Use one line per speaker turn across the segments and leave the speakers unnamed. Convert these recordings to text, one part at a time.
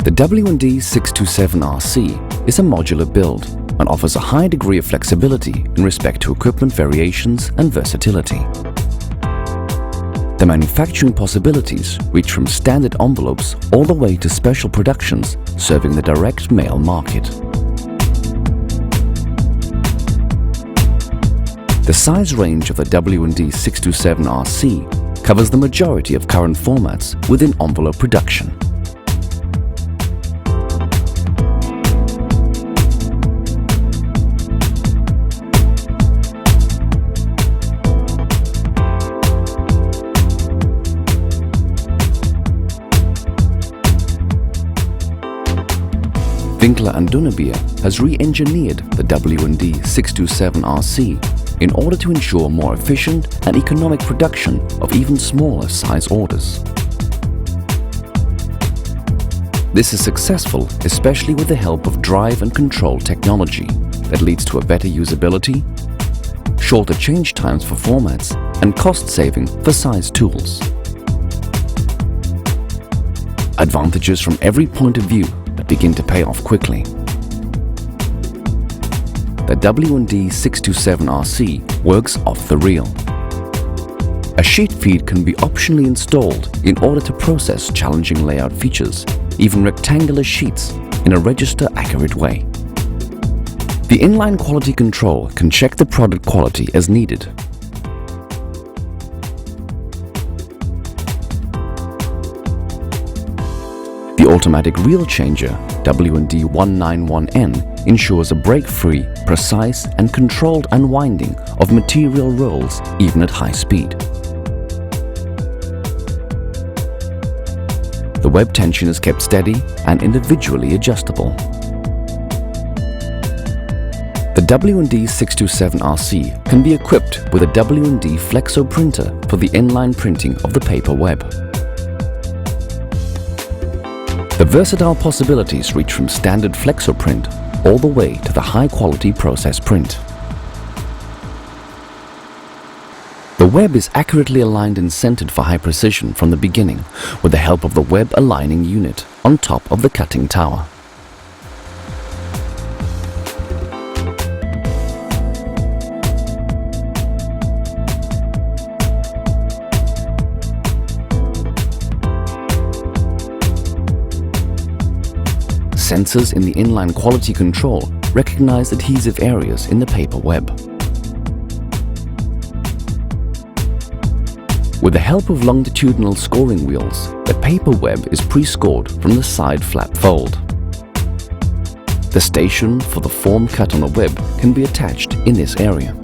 The W&D627RC is a modular build and offers a high degree of flexibility in respect to equipment variations and versatility. The manufacturing possibilities reach from standard envelopes all the way to special productions serving the direct mail market. The size range of the W&D627RC covers the majority of current formats within envelope production. Winkler+Dünnebier has re-engineered the W&D627RC in order to ensure more efficient and economic production of even smaller size orders. This is successful especially with the help of drive and control technology that leads to a better usability, shorter change times for formats, and cost saving for size tools. Advantages from every point of view that begin to pay off quickly. The W&D627RC works off the reel. A sheet feed can be optionally installed in order to process challenging layout features, even rectangular sheets, in a register-accurate way. The inline quality control can check the product quality as needed. The automatic reel changer W&D191N ensures a break-free, precise and controlled unwinding of material rolls even at high speed. The web tension is kept steady and individually adjustable. The W&D627RC can be equipped with a W&D Flexo printer for the inline printing of the paper web. The versatile possibilities reach from standard Flexo print all the way to the high-quality process print. The web is accurately aligned and centered for high precision from the beginning with the help of the web aligning unit on top of the cutting tower. Sensors in the inline quality control recognize adhesive areas in the paper web. With the help of longitudinal scoring wheels, the paper web is pre-scored from the side flap fold. The station for the form cut on the web can be attached in this area.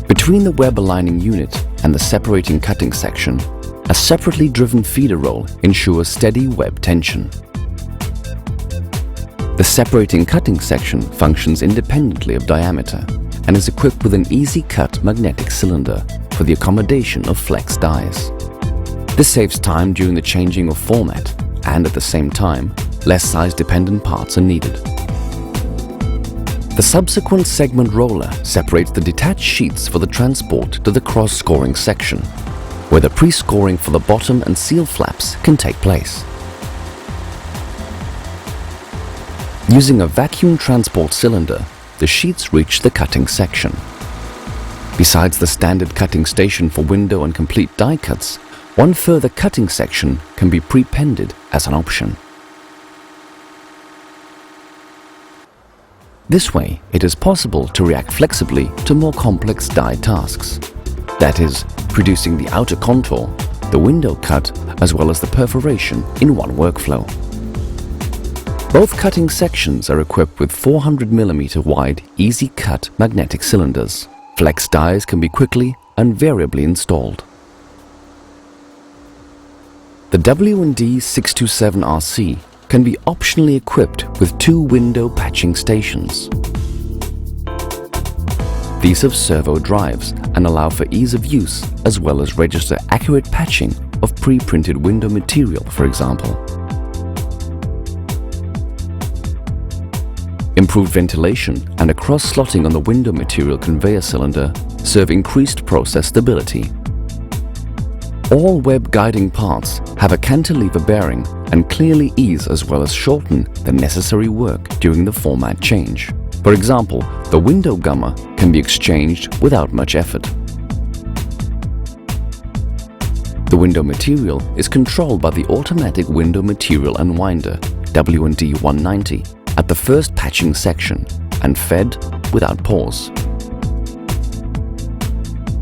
Between the web aligning unit and the separating cutting section, a separately driven feeder roll ensures steady web tension. The separating cutting section functions independently of diameter and is equipped with an easy-cut magnetic cylinder for the accommodation of flex dies. This saves time during the changing of format and at the same time, less size-dependent parts are needed. The subsequent segment roller separates the detached sheets for the transport to the cross-scoring section, where the pre-scoring for the bottom and seal flaps can take place. Using a vacuum transport cylinder, the sheets reach the cutting section. Besides the standard cutting station for window and complete die cuts, one further cutting section can be pre-pended as an option. This way, it is possible to react flexibly to more complex die tasks. That is, producing the outer contour, the window cut, as well as the perforation in one workflow. Both cutting sections are equipped with 400mm wide, easy-cut magnetic cylinders. Flex dies can be quickly and variably installed. The W&D627RC can be optionally equipped with 2 window patching stations. These have servo drives and allow for ease of use as well as register accurate patching of pre-printed window material, for example. Improved ventilation and a cross-slotting on the window material conveyor cylinder serve increased process stability. All web guiding parts have a cantilever bearing and clearly ease as well as shorten the necessary work during the format change. For example, the window gummer can be exchanged without much effort. The window material is controlled by the automatic window material unwinder W&D 190 at the first patching section and fed without pause.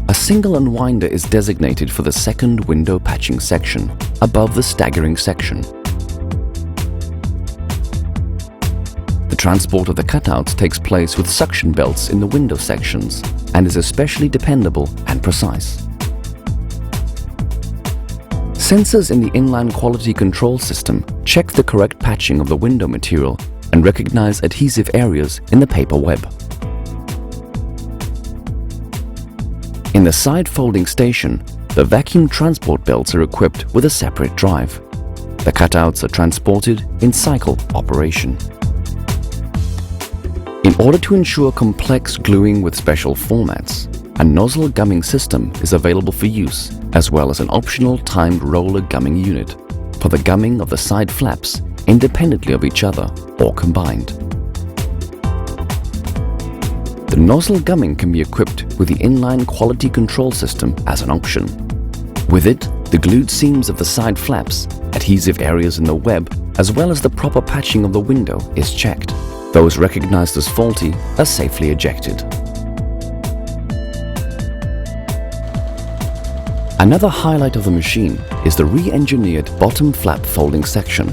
A single unwinder is designated for the second window patching section above the staggering section. The transport of the cutouts takes place with suction belts in the window sections and is especially dependable and precise. Sensors in the inline quality control system check the correct patching of the window material and recognize adhesive areas in the paper web. In the side folding station, the vacuum transport belts are equipped with a separate drive. The cutouts are transported in cycle operation. In order to ensure complex gluing with special formats, a nozzle gumming system is available for use, as well as an optional timed roller gumming unit for the gumming of the side flaps independently of each other or combined. The nozzle gumming can be equipped with the inline quality control system as an option. With it, the glued seams of the side flaps, adhesive areas in the web, as well as the proper patching of the window is checked. Those recognized as faulty are safely ejected. Another highlight of the machine is the re-engineered bottom flap folding section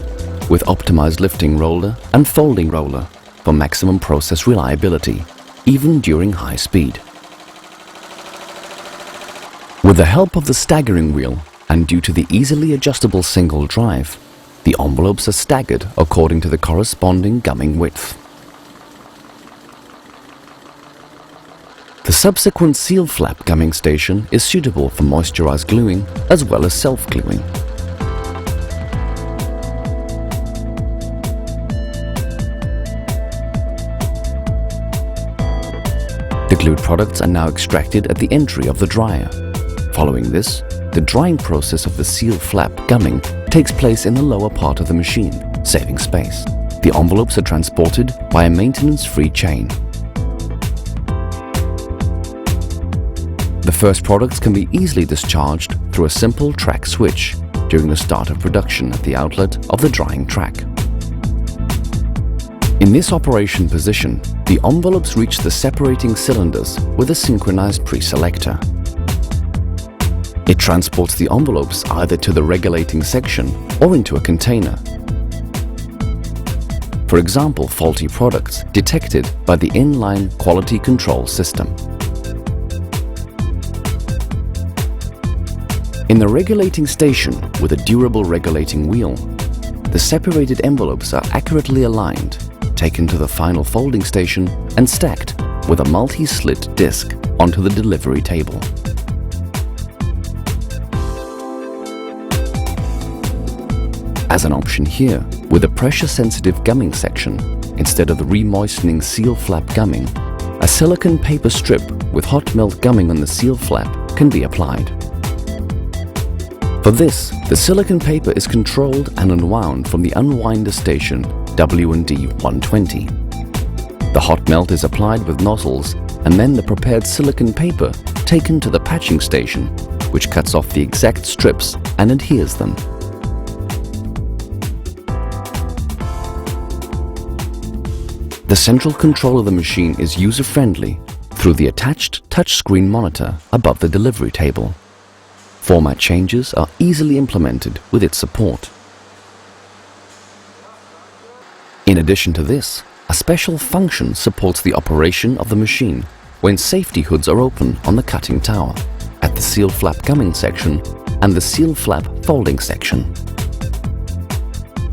with optimized lifting roller and folding roller for maximum process reliability, even during high speed. With the help of the staggering wheel and due to the easily adjustable single drive, the envelopes are staggered according to the corresponding gumming width. The subsequent seal flap gumming station is suitable for moisturized gluing as well as self-gluing. The glued products are now extracted at the entry of the dryer. Following this, the drying process of the seal flap gumming takes place in the lower part of the machine, saving space. The envelopes are transported by a maintenance-free chain. The first products can be easily discharged through a simple track switch during the start of production at the outlet of the drying track. In this operation position, the envelopes reach the separating cylinders with a synchronized pre-selector. It transports the envelopes either to the regulating section or into a container. For example, faulty products detected by the inline quality control system. In the regulating station with a durable regulating wheel, the separated envelopes are accurately aligned, taken to the final folding station and stacked with a multi-slit disc onto the delivery table. As an option here, with a pressure-sensitive gumming section, instead of the re-moistening seal flap gumming, a silicone paper strip with hot melt gumming on the seal flap can be applied. For this, the silicone paper is controlled and unwound from the unwinder station W&D 120. The hot melt is applied with nozzles and then the prepared silicone paper taken to the patching station, which cuts off the exact strips and adheres them. The central control of the machine is user-friendly through the attached touchscreen monitor above the delivery table. Format changes are easily implemented with its support. In addition to this, a special function supports the operation of the machine when safety hoods are open on the cutting tower, at the seal flap gumming section and the seal flap folding section.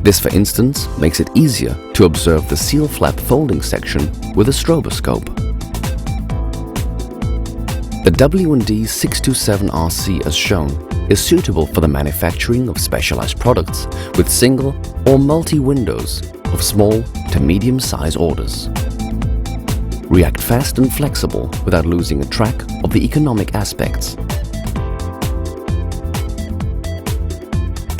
This, for instance, makes it easier to observe the seal flap folding section with a stroboscope. The W&D 627RC, as shown, is suitable for the manufacturing of specialized products with single or multi-windows of small to medium-size orders. React fast and flexible without losing a track of the economic aspects.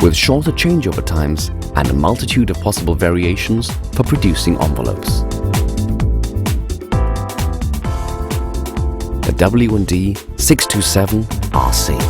with shorter changeover times and a multitude of possible variations for producing envelopes. The W&D 627 RC.